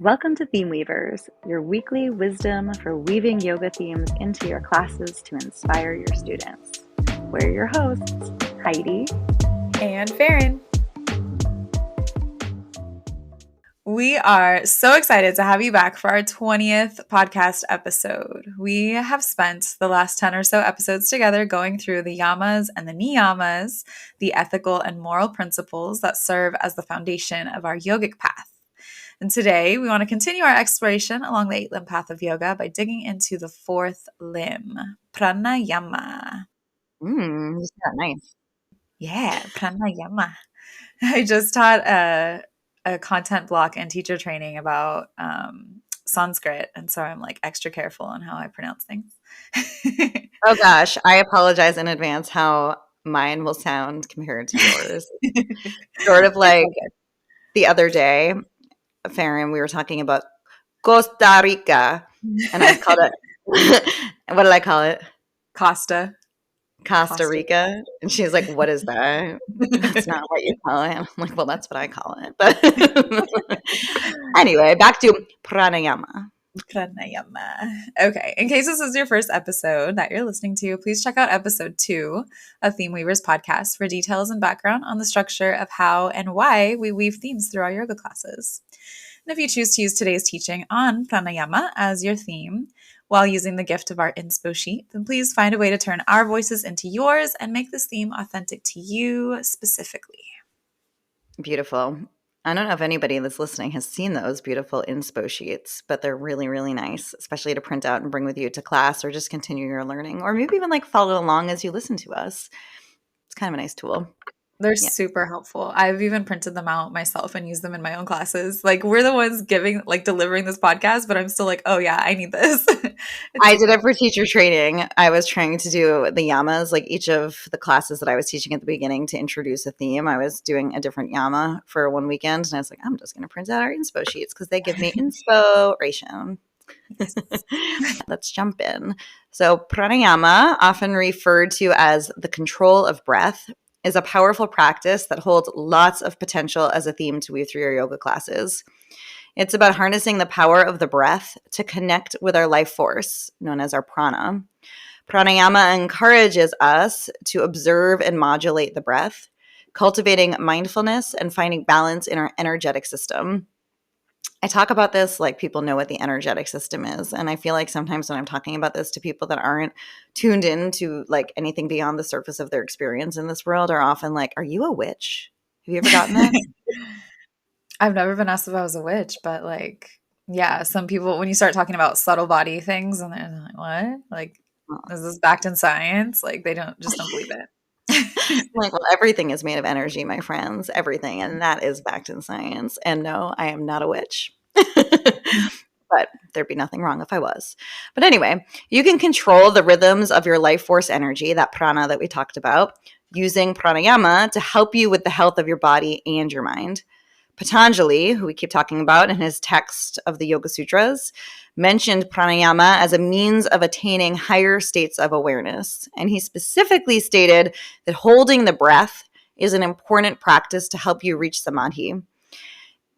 Welcome to Theme Weavers, your weekly wisdom for weaving yoga themes into your classes to inspire your students. We're your hosts, Heidi and Farin. We are so excited to have you back for our 20th podcast episode. We have spent the last 10 or so episodes together going through the Yamas and the Niyamas, the ethical and moral principles that serve as the foundation of our yogic path. And today we want to continue our exploration along the 8-limb path of yoga by digging into the 4th limb, Pranayama. You said that nice. Yeah, Pranayama. I just taught a content block and teacher training about Sanskrit, and so I'm like extra careful on how I pronounce things. Oh gosh, I apologize in advance how mine will sound compared to yours. Sort of like the other day, Farin, we were talking about Costa Rica, and I called it, what did I call it? Costa Rica. And she's like, what is that? That's not what you call it. I'm like, well, that's what I call it. But anyway, back to Pranayama. Pranayama. Okay, in case this is your first episode that you're listening to, please check out episode 2 of Theme Weavers podcast for details and background on the structure of how and why we weave themes through our yoga classes. And if you choose to use today's teaching on pranayama as your theme while using the gift of our inspo sheet, then please find a way to turn our voices into yours and make this theme authentic to you specifically. Beautiful. I don't know if anybody that's listening has seen those beautiful inspo sheets, but they're really, really nice, especially to print out and bring with you to class or just continue your learning, or maybe even like follow along as you listen to us. It's kind of a nice tool. They're super helpful. I've even printed them out myself and used them in my own classes. Like, we're the ones delivering this podcast, but I'm still like, oh yeah, I need this. I did it for teacher training. I was trying to do the Yamas, like each of the classes that I was teaching at the beginning to introduce a theme. I was doing a different Yama for one weekend, and I was like, I'm just going to print out our inspo sheets because they give me inspiration. Let's jump in. So pranayama, often referred to as the control of breath, is a powerful practice that holds lots of potential as a theme to weave through your yoga classes. It's about harnessing the power of the breath to connect with our life force, known as our prana. Pranayama encourages us to observe and modulate the breath, cultivating mindfulness and finding balance in our energetic system. I talk about this like people know what the energetic system is. And I feel like sometimes when I'm talking about this to people that aren't tuned in to like anything beyond the surface of their experience in this world are often like, are you a witch? Have you ever gotten that? I've never been asked if I was a witch, but like, yeah, some people, when you start talking about subtle body things and they're like, what? Like, is this backed in science? Like, they don't believe it. Like, well, everything is made of energy, my friends, everything. And that is backed in science. And no, I am not a witch. But there'd be nothing wrong if I was. But anyway, you can control the rhythms of your life force energy, that prana that we talked about, using pranayama to help you with the health of your body and your mind. Pantajali, who we keep talking about in his text of the Yoga Sutras, mentioned pranayama as a means of attaining higher states of awareness. And he specifically stated that holding the breath is an important practice to help you reach samadhi.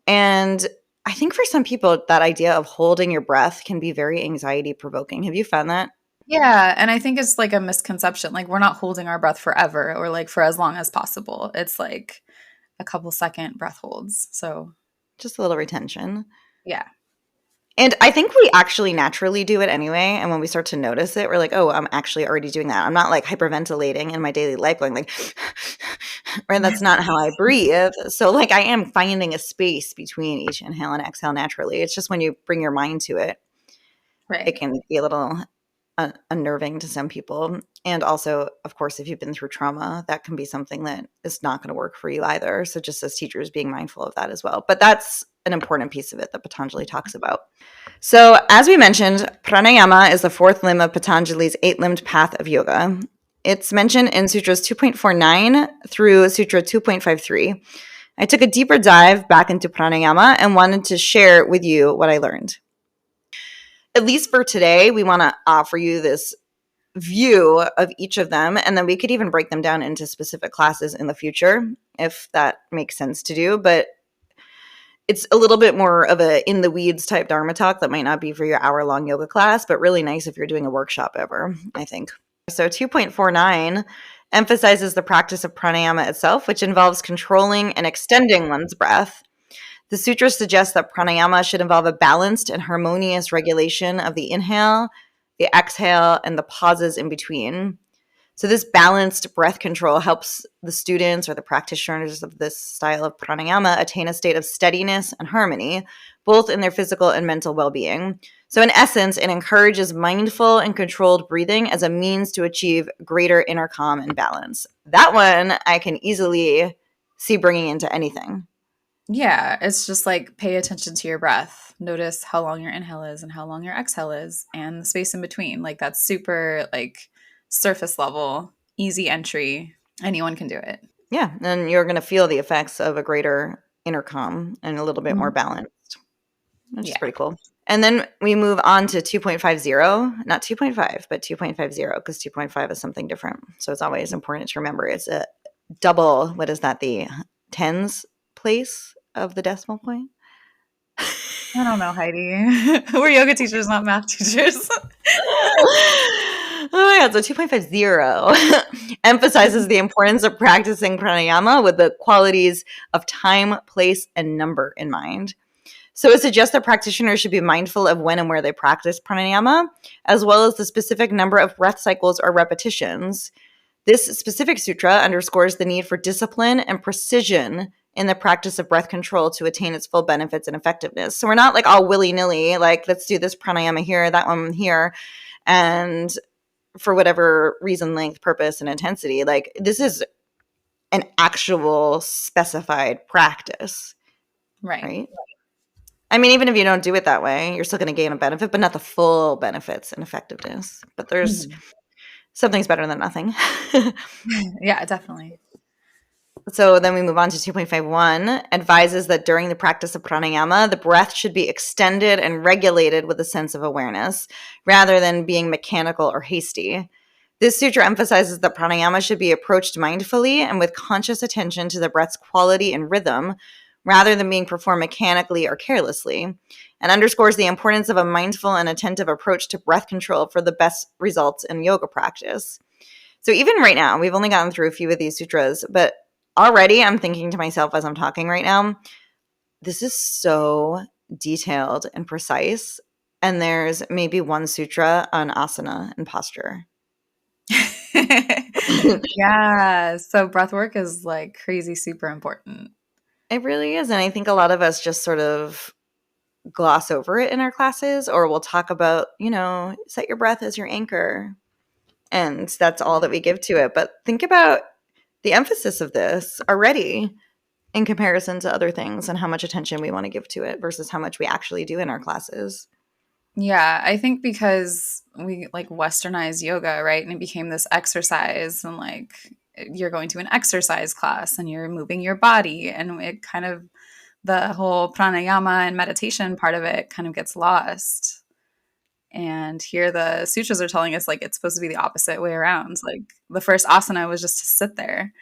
And I think for some people, that idea of holding your breath can be very anxiety provoking. Have you found that? Yeah. And I think it's like a misconception. Like, we're not holding our breath forever or like for as long as possible. It's like a couple second breath holds. So just a little retention. Yeah. And I think we actually naturally do it anyway. And when we start to notice it, we're like, oh, I'm actually already doing that. I'm not like hyperventilating in my daily life going like, or that's not how I breathe. So like I am finding a space between each inhale and exhale naturally. It's just when you bring your mind to it, right, it can be a little unnerving to some people. And also, of course, if you've been through trauma, that can be something that is not going to work for you either. So just as teachers, being mindful of that as well. But that's an important piece of it that Patanjali talks about. So as we mentioned, pranayama is the 4th limb of Patanjali's 8-limbed path of yoga. It's mentioned in Sutras 2.49 through Sutra 2.53. I took a deeper dive back into pranayama and wanted to share with you what I learned. At least for today, we want to offer you this view of each of them, and then we could even break them down into specific classes in the future if that makes sense to do. But it's a little bit more of a in the weeds type Dharma talk that might not be for your hour-long yoga class, but really nice if you're doing a workshop ever, I think. So 2.49 emphasizes the practice of pranayama itself, which involves controlling and extending one's breath. The sutra suggests that pranayama should involve a balanced and harmonious regulation of the inhale, the exhale, and the pauses in between. So this balanced breath control helps the students or the practitioners of this style of pranayama attain a state of steadiness and harmony, both in their physical and mental well-being. So in essence, it encourages mindful and controlled breathing as a means to achieve greater inner calm and balance. That one I can easily see bringing into anything. Yeah, it's just like pay attention to your breath. Notice how long your inhale is and how long your exhale is and the space in between. Like that's super like surface level, easy entry. Anyone can do it. Yeah, and you're going to feel the effects of a greater inner calm and a little bit more balanced, which is pretty cool. And then we move on to 2.50, not 2.5, but 2.50, because 2.5 is something different. So it's always important to remember it's a double, what is that, the tens place of the decimal point? I don't know, Heidi. We're yoga teachers, not math teachers. Oh my God. So 2.50 emphasizes the importance of practicing pranayama with the qualities of time, place, and number in mind. So it suggests that practitioners should be mindful of when and where they practice pranayama, as well as the specific number of breath cycles or repetitions. This specific sutra underscores the need for discipline and precision in the practice of breath control to attain its full benefits and effectiveness. So we're not like all willy-nilly, like let's do this pranayama here, that one here, and for whatever reason, length, purpose, and intensity. Like this is an actual specified practice. Right? I mean, even if you don't do it that way, you're still going to gain a benefit, but not the full benefits and effectiveness. But there's something's better than nothing. Yeah, definitely. So then we move on to 2.51, advises that during the practice of pranayama, the breath should be extended and regulated with a sense of awareness, rather than being mechanical or hasty. This sutra emphasizes that pranayama should be approached mindfully and with conscious attention to the breath's quality and rhythm, rather than being performed mechanically or carelessly, and underscores the importance of a mindful and attentive approach to breath control for the best results in yoga practice. So even right now, we've only gotten through a few of these sutras, but already I'm thinking to myself as I'm talking right now, this is so detailed and precise. And there's maybe one sutra on asana and posture. Yeah. So breath work is like crazy, super important. It really is. And I think a lot of us just sort of gloss over it in our classes, or we'll talk about, set your breath as your anchor. And that's all that we give to it. But think about the emphasis of this already in comparison to other things and how much attention we want to give to it versus how much we actually do in our classes. Yeah, I think because we like westernized yoga, right? And it became this exercise, and like you're going to an exercise class and you're moving your body, and it kind of the whole pranayama and meditation part of it kind of gets lost. And here the sutras are telling us like it's supposed to be the opposite way around. Like the first asana was just to sit there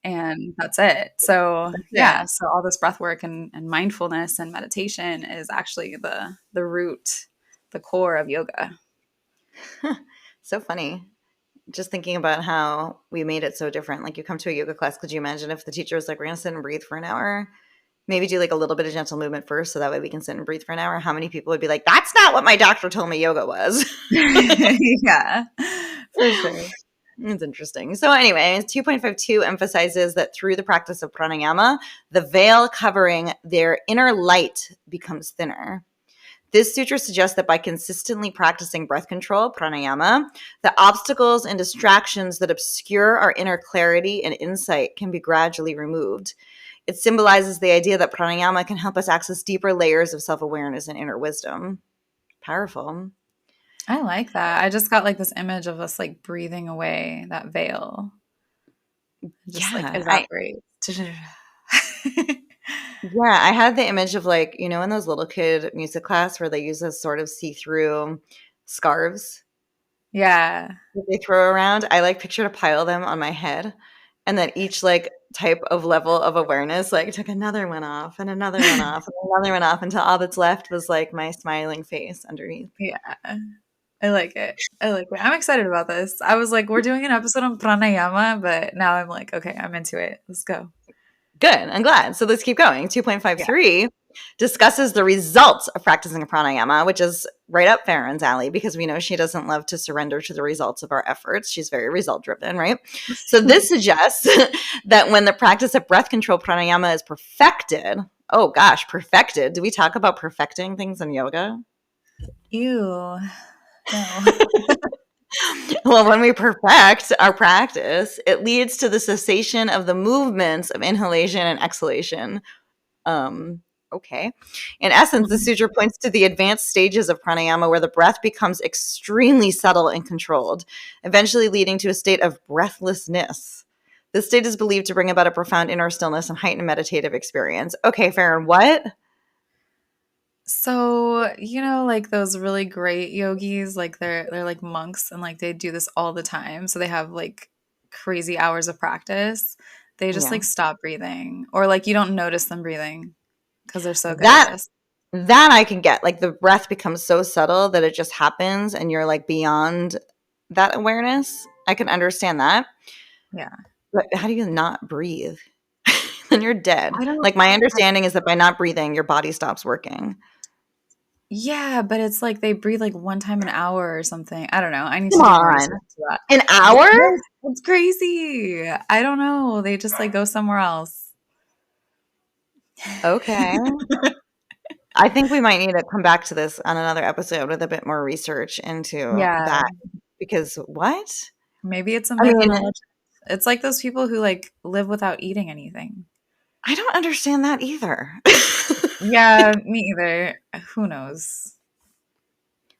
and that's it. So yeah, so all this breath work and mindfulness and meditation is actually the root, the core of yoga. So funny. Just thinking about how we made it so different. Like you come to a yoga class, could you imagine if the teacher was like, we're going to sit and breathe for an hour? Maybe do like a little bit of gentle movement first so that way we can sit and breathe for an hour. How many people would be like, that's not what my doctor told me yoga was? Yeah, for sure. It's interesting. So anyway, 2.52 emphasizes that through the practice of pranayama, the veil covering their inner light becomes thinner. This sutra suggests that by consistently practicing breath control, pranayama, the obstacles and distractions that obscure our inner clarity and insight can be gradually removed. It symbolizes the idea that pranayama can help us access deeper layers of self-awareness and inner wisdom. Powerful. I like that. I just got like this image of us like breathing away that veil. Just like evaporate. Yeah, I had the image of like, in those little kid music class where they use those sort of see-through scarves. Yeah. That they throw around. I like pictured a pile of them on my head, and that each like type of level of awareness. Like, took another one off and another one off and another one off until all that's left was like my smiling face underneath. Yeah. I like it. I'm excited about this. I was like, we're doing an episode on pranayama, but now I'm like, okay, I'm into it. Let's go. Good. I'm glad. So let's keep going. 2.53 discusses the results of practicing pranayama, which is right up Farin's alley because we know she doesn't love to surrender to the results of our efforts. She's very result driven, right? So this suggests that when the practice of breath control pranayama is perfected, oh gosh, perfected. Do we talk about perfecting things in yoga? Ew. No. Well, when we perfect our practice, it leads to the cessation of the movements of inhalation and exhalation. Okay. In essence, the sutra points to the advanced stages of pranayama where the breath becomes extremely subtle and controlled, eventually leading to a state of breathlessness. This state is believed to bring about a profound inner stillness and heightened meditative experience. Okay, Farin, what? So, like those really great yogis, like they're like monks and like they do this all the time. So they have like crazy hours of practice. They just like stop breathing or like you don't notice them breathing because they're so good at this. That I can get. Like the breath becomes so subtle that it just happens and you're like beyond that awareness. I can understand that. Yeah. But how do you not breathe? Then you're dead. Like my understanding is that by not breathing, your body stops working. Yeah, but it's like they breathe like one time an hour or something. I don't know. I need to Come do more on. research to that. An hour? It's crazy. I don't know. They just like go somewhere else. Okay. I think we might need to come back to this on another episode with a bit more research into that. Because what? Maybe it's a myth and a legend. It's like those people who like live without eating anything. I don't understand that either. Yeah, me either. Who knows?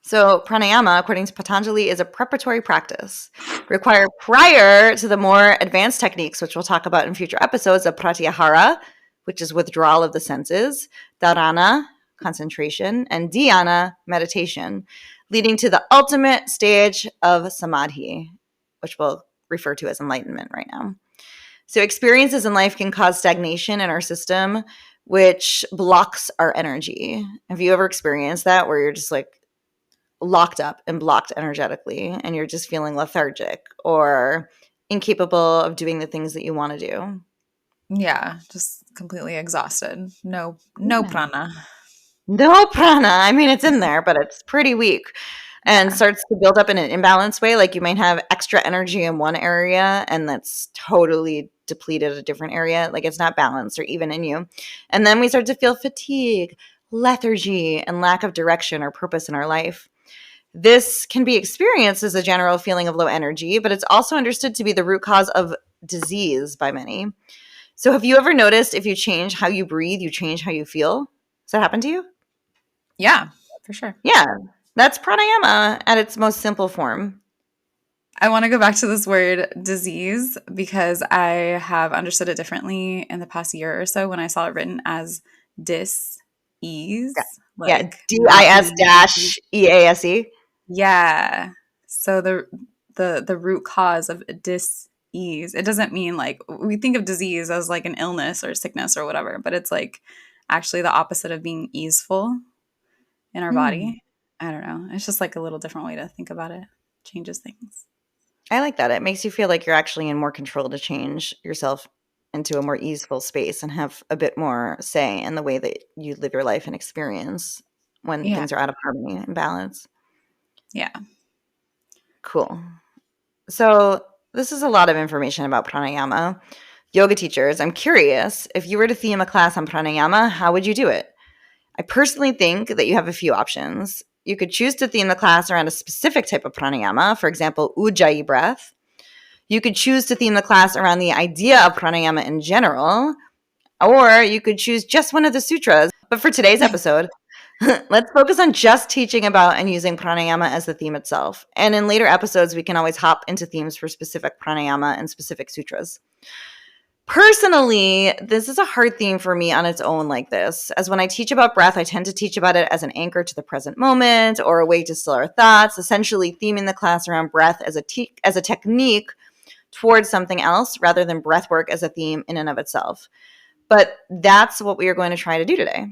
So pranayama, according to Pantajali, is a preparatory practice required prior to the more advanced techniques, which we'll talk about in future episodes, of pratyahara, which is withdrawal of the senses, dharana, concentration, and dhyana, meditation, leading to the ultimate stage of samadhi, which we'll refer to as enlightenment right now. So experiences in life can cause stagnation in our system, which blocks our energy. Have you ever experienced that where you're just like locked up and blocked energetically and you're just feeling lethargic or incapable of doing the things that you want to do? Yeah, just completely exhausted. No prana. No prana. I mean, it's in there, but it's pretty weak and starts to build up in an imbalanced way. Like you might have extra energy in one area and that's totally depleted a different area. Like it's not balanced or even in you. And then we start to feel fatigue, lethargy, and lack of direction or purpose in our life. This can be experienced as a general feeling of low energy, but it's also understood to be the root cause of disease by many. So have you ever noticed if you change how you breathe, you change how you feel? Does that happen to you? Yeah, for sure. Yeah, that's pranayama at its most simple form. I want to go back to this word disease because I have understood it differently in the past year or so when I saw it written as dis-ease. Yeah, dis-ease. Yeah. So the root cause of dis-ease, it doesn't mean like we think of disease as like an illness or sickness or whatever, but it's like actually the opposite of being easeful in our body. I don't know. It's just like a little different way to think about it. Changes things. I like that. It makes you feel like you're actually in more control to change yourself into a more easeful space and have a bit more say in the way that you live your life and experience when things are out of harmony and balance. Yeah. Cool. So this is a lot of information about pranayama. Yoga teachers, I'm curious, if you were to theme a class on pranayama, how would you do it? I personally think that you have a few options. You could choose to theme the class around a specific type of pranayama, for example, ujjayi breath. You could choose to theme the class around the idea of pranayama in general, or you could choose just one of the sutras. But for today's episode, let's focus on just teaching about and using pranayama as the theme itself. And in later episodes, we can always hop into themes for specific pranayama and specific sutras. Personally, this is a hard theme for me on its own like this, as when I teach about breath, I tend to teach about it as an anchor to the present moment or a way to still our thoughts, essentially theming the class around breath as a technique towards something else rather than breath work as a theme in and of itself. But that's what we are going to try to do today.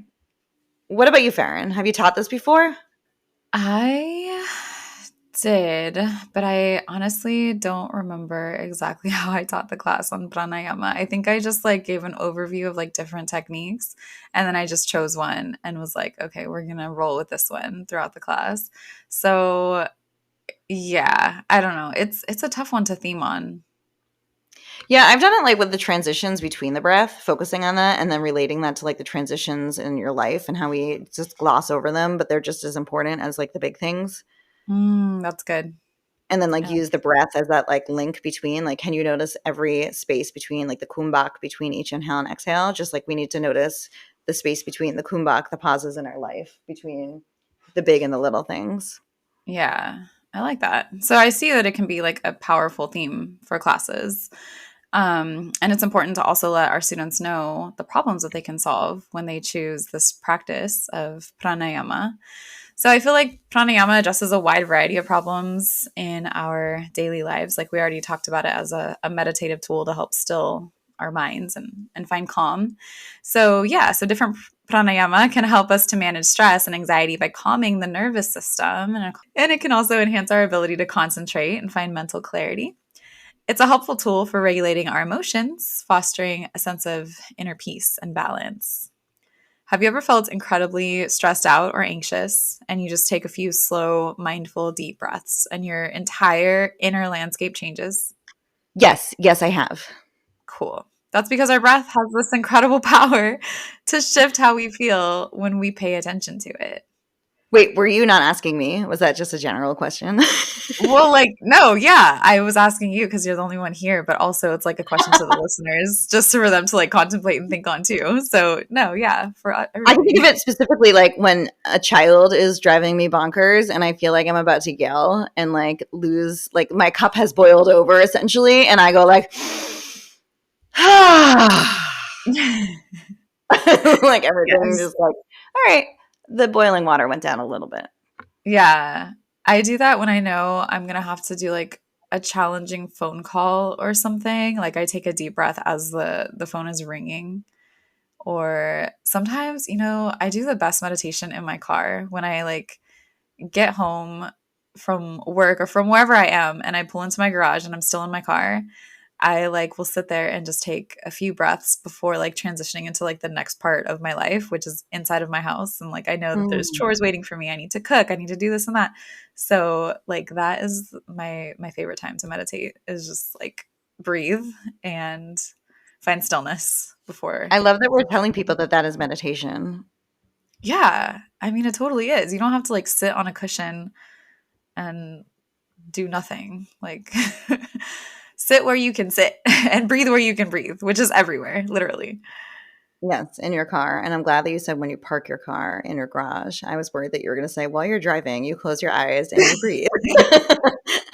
What about you, Farin? Have you taught this before? I did, but I honestly don't remember exactly how I taught the class on pranayama. I think I just like gave an overview of like different techniques, and then I just chose one and was like, okay, we're gonna roll with this one throughout the class. So yeah, I don't know. It's a tough one to theme on. Yeah, I've done it like with the transitions between the breath, focusing on that and then relating that to like the transitions in your life and how we just gloss over them, but they're just as important as like the big things. That's good. And then like I like use the breath as that like link between, like, can you notice every space between like the kumbhak between each inhale and exhale? Just like we need to notice the space between the kumbhak, the pauses in our life between the big and the little things. Yeah, I like that. So I see that it can be like a powerful theme for classes. And it's important to also let our students know the problems that they can solve when they choose this practice of pranayama. So I feel like pranayama addresses a wide variety of problems in our daily lives. Like we already talked about it as a meditative tool to help still our minds and find calm. So yeah, so different pranayama can help us to manage stress and anxiety by calming the nervous system. And it can also enhance our ability to concentrate and find mental clarity. It's a helpful tool for regulating our emotions, fostering a sense of inner peace and balance. Have you ever felt incredibly stressed out or anxious and you just take a few slow, mindful, deep breaths and your entire inner landscape changes? Yes, I have. Cool. That's because our breath has this incredible power to shift how we feel when we pay attention to it. Wait, were you not asking me? Was that just a general question? Well, like, no, yeah, I was asking you because you're the only one here, but also it's like a question to the listeners just for them to like contemplate and think on too. So, no, yeah, for I can everybody. think of it specifically like when a child is driving me bonkers and I feel like I'm about to yell and like lose, like my cup has boiled over essentially. And I go like, like everything Yes. just like, all right, the boiling water went down a little bit. Yeah. I do that when I know I'm going to have to do like a challenging phone call or something. Like I take a deep breath as the phone is ringing. Or sometimes, I do the best meditation in my car when I like get home from work or from wherever I am and I pull into my garage and I'm still in my car. I like will sit there and just take a few breaths before like transitioning into like the next part of my life, which is inside of my house. And like I know that there's chores waiting for me. I need to cook. I need to do this and that. So like that is my favorite time to meditate, is just like breathe and find stillness before. I love that we're telling people that that is meditation. Yeah. I mean, it totally is. You don't have to like sit on a cushion and do nothing. Like sit where you can sit and breathe where you can breathe, which is everywhere, literally. Yes, in your car. And I'm glad that you said when you park your car in your garage. I was worried that you were going to say while you're driving, you close your eyes and you breathe.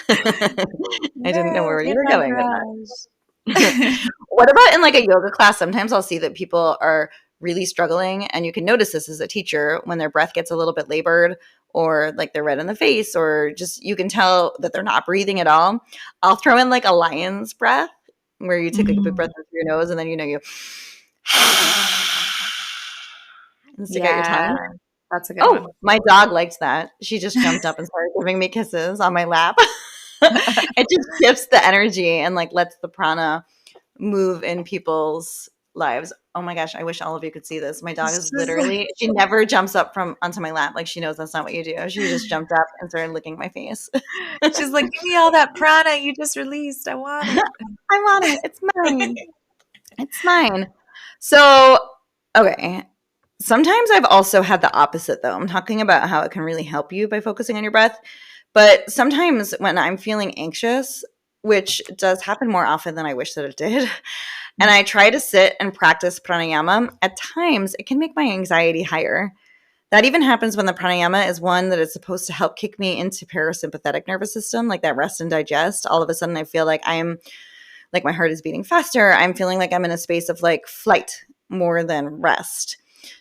I didn't know No, where you in were my going with that. garage. What about in like a yoga class? Sometimes I'll see that people are really struggling, and you can notice this as a teacher when their breath gets a little bit labored or like they're red in the face, or just you can tell that they're not breathing at all. I'll throw in like a lion's breath where you take like a big breath through your nose and then you and stick out your Yeah, tongue. that's a good one. Oh, my dog liked that. She just jumped up and started giving me kisses on my lap. It just shifts the energy and like lets the prana move in people's lives. Oh my gosh, I wish all of you could see this. My dog It's is just literally, she never jumps up from onto my lap. Like she knows that's not what you do. She just jumped up and started licking my face. she's like, give me all that prana you just released. I want it. I want it. It's mine. It's mine. So, okay. Sometimes I've also had the opposite though. I'm talking about how it can really help you by focusing on your breath. But sometimes when I'm feeling anxious, which does happen more often than I wish that it did, and I try to sit and practice pranayama, at times it can make my anxiety higher. That even happens when the pranayama is one that is supposed to help kick me into parasympathetic nervous system, like that rest and digest. All of a sudden I feel like I'm like my heart is beating faster. I'm feeling like I'm in a space of like flight more than rest.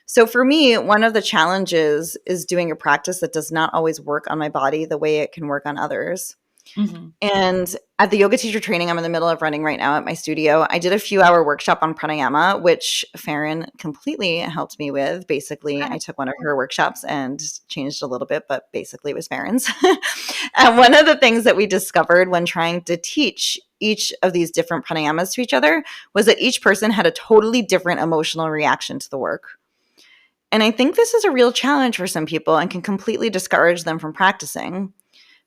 So for me, one of the challenges is doing a practice that does not always work on my body the way it can work on others. Mm-hmm. And at the yoga teacher training I'm in the middle of running right now at my studio, I did a few-hour workshop on pranayama, which Farin completely helped me with. Basically, I took one of her workshops and changed a little bit, but basically it was Farin's. And one of the things that we discovered when trying to teach each of these different pranayamas to each other was that each person had a totally different emotional reaction to the work. And I think this is a real challenge for some people and can completely discourage them from practicing,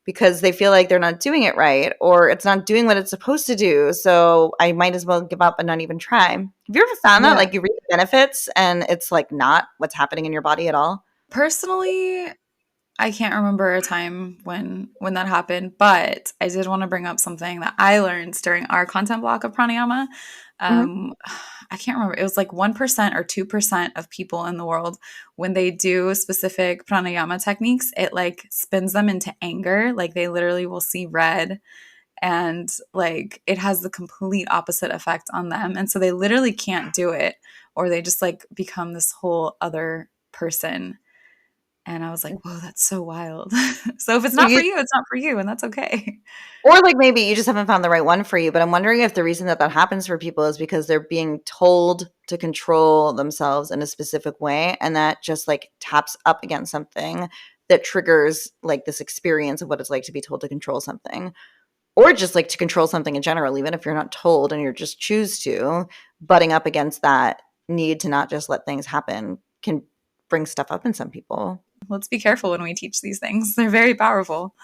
because they feel like they're not doing it right or it's not doing what it's supposed to do. So I might as well give up and not even try. Have you ever found that? Like you reap the benefits and it's like not what's happening in your body at all? Personally, I can't remember a time when that happened, but I did want to bring up something that I learned during our content block of pranayama. I can't remember. It was like 1% or 2% of people in the world, when they do specific pranayama techniques, it like spins them into anger. Like they literally will see red, and like it has the complete opposite effect on them. And so they literally can't do it, or they just like become this whole other person. And I was like, whoa, that's so wild. So if it's not for you, it's not for you. And that's okay. Or like maybe you just haven't found the right one for you. But I'm wondering if the reason that happens for people is because they're being told to control themselves in a specific way. And that just like taps up against something that triggers like this experience of what it's like to be told to control something. Or just like to control something in general, even if you're not told and you're just choose to, butting up against that need to not just let things happen can bring stuff up in some people. Let's be careful when we teach these things. They're very powerful.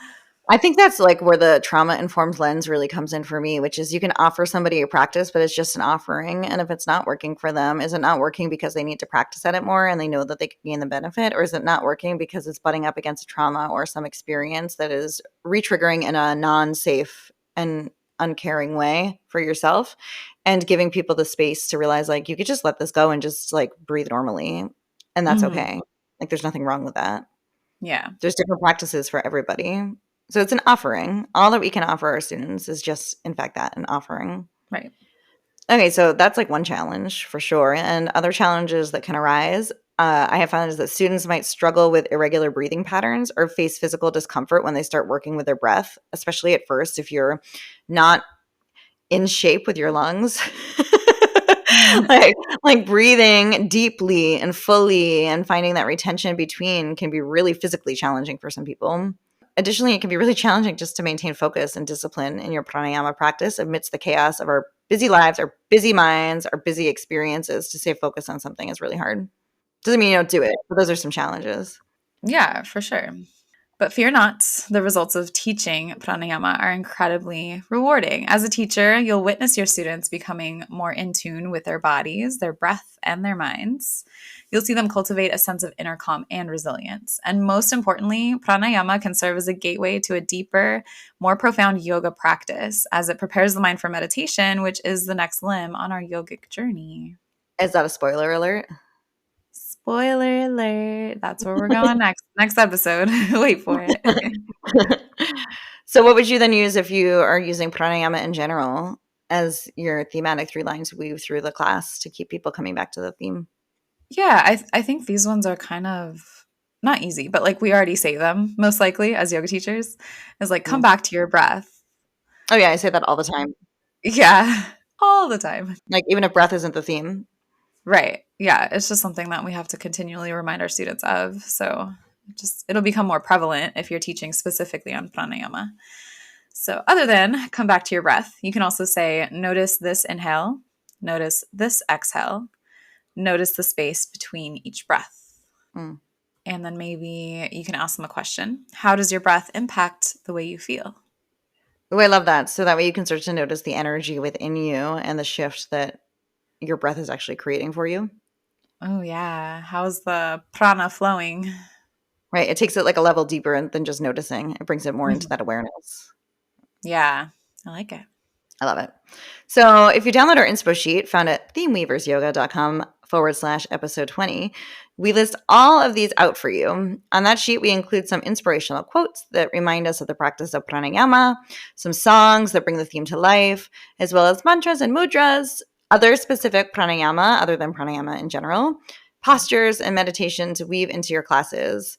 I think that's like where the trauma-informed lens really comes in for me, which is you can offer somebody a practice, but it's just an offering. And if it's not working for them, is it not working because they need to practice at it more and they know that they can gain the benefit? Or is it not working because it's butting up against a trauma or some experience that is re-triggering in a non-safe and uncaring way for yourself, and giving people the space to realize like you could just let this go and just like breathe normally. And that's okay. Like there's nothing wrong with that. Yeah. There's different practices for everybody. So it's an offering. All that we can offer our students is just, in fact, that, an offering. Right. Okay, so that's like one challenge for sure. And other challenges that can arise, I have found is that students might struggle with irregular breathing patterns or face physical discomfort when they start working with their breath, especially at first if you're not in shape with your lungs. like breathing deeply and fully and finding that retention between can be really physically challenging for some people. Additionally, it can be really challenging just to maintain focus and discipline in your pranayama practice amidst the chaos of our busy lives, our busy minds, our busy experiences. To stay focused on something is really hard. Doesn't mean you don't do it, but those are some challenges. Yeah, for sure. But fear not, the results of teaching pranayama are incredibly rewarding. As a teacher, you'll witness your students becoming more in tune with their bodies, their breath, and their minds. You'll see them cultivate a sense of inner calm and resilience. And most importantly, pranayama can serve as a gateway to a deeper, more profound yoga practice as it prepares the mind for meditation, which is the next limb on our yogic journey. Is that a spoiler alert? Spoiler alert. That's where we're going next. Next episode. Wait for it. So what would you then use if you are using pranayama in general as your thematic 3 lines weave through the class to keep people coming back to the theme? Yeah, I think these ones are kind of not easy, but like we already say them most likely as yoga teachers, is like come back to your breath. Oh yeah, I say that all the time. Yeah, all the time. Like even if breath isn't the theme. Right. Yeah, it's just something that we have to continually remind our students of. So it'll become more prevalent if you're teaching specifically on pranayama. So other than come back to your breath, you can also say, notice this inhale, notice this exhale, notice the space between each breath. And then maybe you can ask them a question. How does your breath impact the way you feel? Oh, I love that. So that way you can start to notice the energy within you and the shift that your breath is actually creating for you. Oh, yeah. How's the prana flowing? Right. It takes it like a level deeper than just noticing. It brings it more into that awareness. Yeah, I like it. I love it. So if you download our inspo sheet found at themeweaversyoga.com/episode20, we list all of these out for you. On that sheet, we include some inspirational quotes that remind us of the practice of pranayama, some songs that bring the theme to life, as well as mantras and mudras, other specific pranayama other than pranayama in general, postures and meditation to weave into your classes.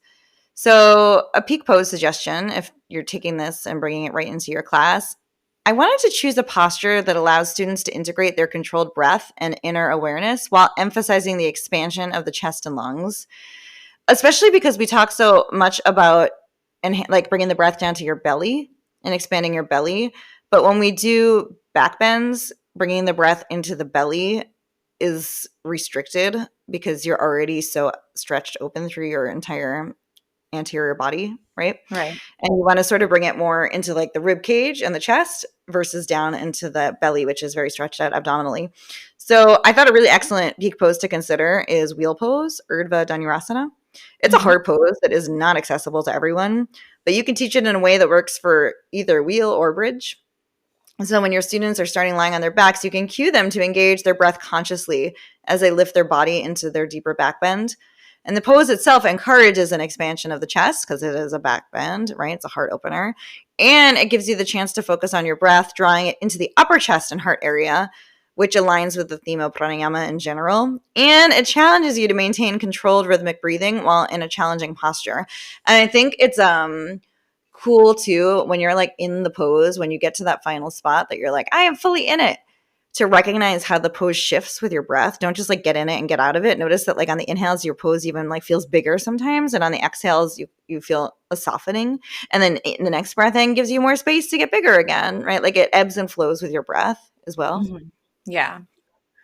So a peak pose suggestion, if you're taking this and bringing it right into your class, I wanted to choose a posture that allows students to integrate their controlled breath and inner awareness while emphasizing the expansion of the chest and lungs, especially because we talk so much about like bringing the breath down to your belly and expanding your belly. But when we do back bends, bringing the breath into the belly is restricted because you're already so stretched open through your entire anterior body, right? Right. And you want to sort of bring it more into like the rib cage and the chest versus down into the belly, which is very stretched out abdominally. So I thought a really excellent peak pose to consider is wheel pose, Urdhva Dhanurasana. It's a hard pose that is not accessible to everyone, but you can teach it in a way that works for either wheel or bridge. So when your students are starting lying on their backs, you can cue them to engage their breath consciously as they lift their body into their deeper back bend. And the pose itself encourages an expansion of the chest because it is a back bend, right? It's a heart opener. And it gives you the chance to focus on your breath, drawing it into the upper chest and heart area, which aligns with the theme of pranayama in general. And it challenges you to maintain controlled rhythmic breathing while in a challenging posture. And I think it's cool too when you're like in the pose, when you get to that final spot that you're like, I am fully in it, to recognize how the pose shifts with your breath. Don't just like get in it and get out of it. Notice that like on the inhales, your pose even like feels bigger sometimes. And on the exhales, you feel a softening. And then in the next breath in gives you more space to get bigger again, right? Like it ebbs and flows with your breath as well. Mm-hmm. Yeah.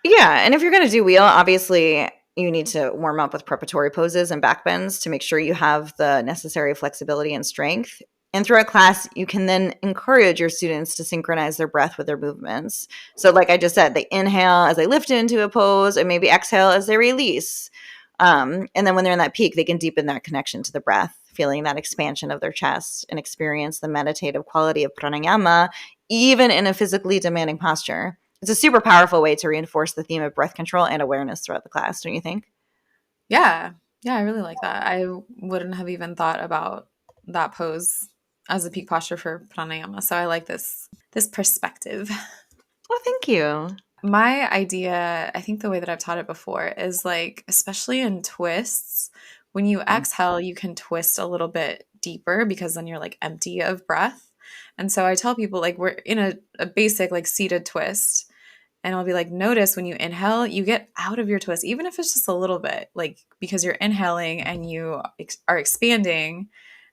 Yeah. And if you're going to do wheel, obviously you need to warm up with preparatory poses and back bends to make sure you have the necessary flexibility and strength. And throughout class, you can then encourage your students to synchronize their breath with their movements. So like I just said, they inhale as they lift into a pose and maybe exhale as they release. And then when they're in that peak, they can deepen that connection to the breath, feeling that expansion of their chest and experience the meditative quality of pranayama, even in a physically demanding posture. It's a super powerful way to reinforce the theme of breath control and awareness throughout the class, don't you think? Yeah. Yeah, I really like that. I wouldn't have even thought about that pose as a peak posture for pranayama. So I like this perspective. Well, thank you. My idea, I think the way that I've taught it before is like, especially in twists, when you exhale, you can twist a little bit deeper because then you're like empty of breath. And so I tell people like we're in a basic like seated twist. And I'll be like, notice when you inhale, you get out of your twist, even if it's just a little bit, like because you're inhaling and you are expanding.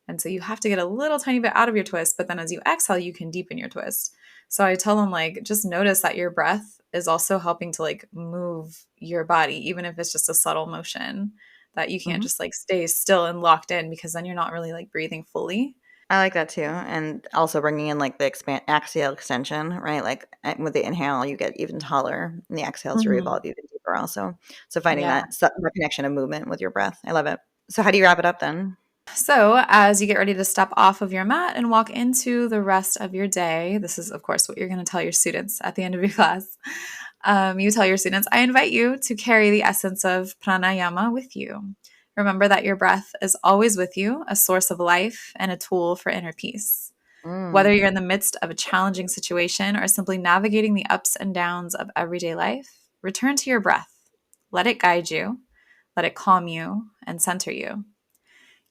And so you have to get a little tiny bit out of your twist, but then as you exhale, you can deepen your twist. So I tell them like, just notice that your breath is also helping to like move your body, even if it's just a subtle motion, that you can't just like stay still and locked in because then you're not really like breathing fully. I like that too. And also bringing in like the axial extension, right? Like with the inhale, you get even taller and the exhales, you evolve even deeper also. So finding that connection of movement with your breath. I love it. So how do you wrap it up then? So as you get ready to step off of your mat and walk into the rest of your day, this is, of course, what you're going to tell your students at the end of your class. You tell your students, I invite you to carry the essence of pranayama with you. Remember that your breath is always with you, a source of life and a tool for inner peace. Whether you're in the midst of a challenging situation or simply navigating the ups and downs of everyday life, return to your breath. Let it guide you, let it calm you, and center you.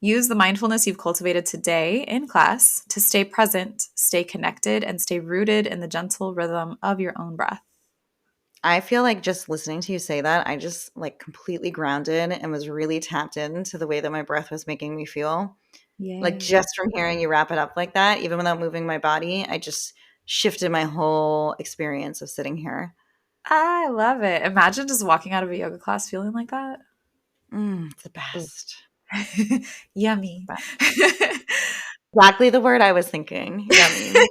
Use the mindfulness you've cultivated today in class to stay present, stay connected, and stay rooted in the gentle rhythm of your own breath. I feel like just listening to you say that, I just like completely grounded and was really tapped into the way that my breath was making me feel. Yay. Like just from hearing you wrap it up like that, even without moving my body, I just shifted my whole experience of sitting here. I love it. Imagine just walking out of a yoga class feeling like that. It's the best. Yummy. Exactly the word I was thinking. Yummy.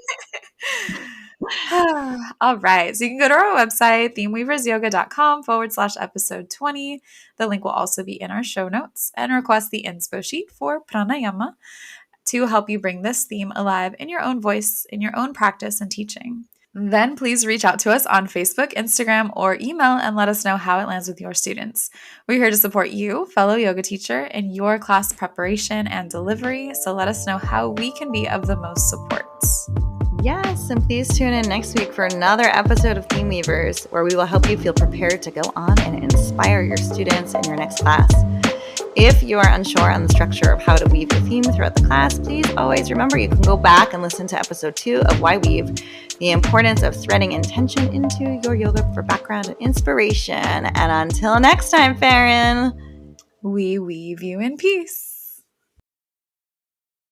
All right. So you can go to our website, themeweaversyoga.com/episode20. The link will also be in our show notes, and request the inspo sheet for pranayama to help you bring this theme alive in your own voice, in your own practice and teaching. Then please reach out to us on Facebook, Instagram, or email and let us know how it lands with your students. We're here to support you, fellow yoga teacher, in your class preparation and delivery, so let us know how we can be of the most support. Yes, and please tune in next week for another episode of Theme Weavers, where we will help you feel prepared to go on and inspire your students in your next class. If you are unsure on the structure of how to weave your theme throughout the class, please always remember you can go back and listen to episode 2 of Why Weave, the importance of threading intention into your yoga for background and inspiration. And until next time, Farin, we weave you in peace.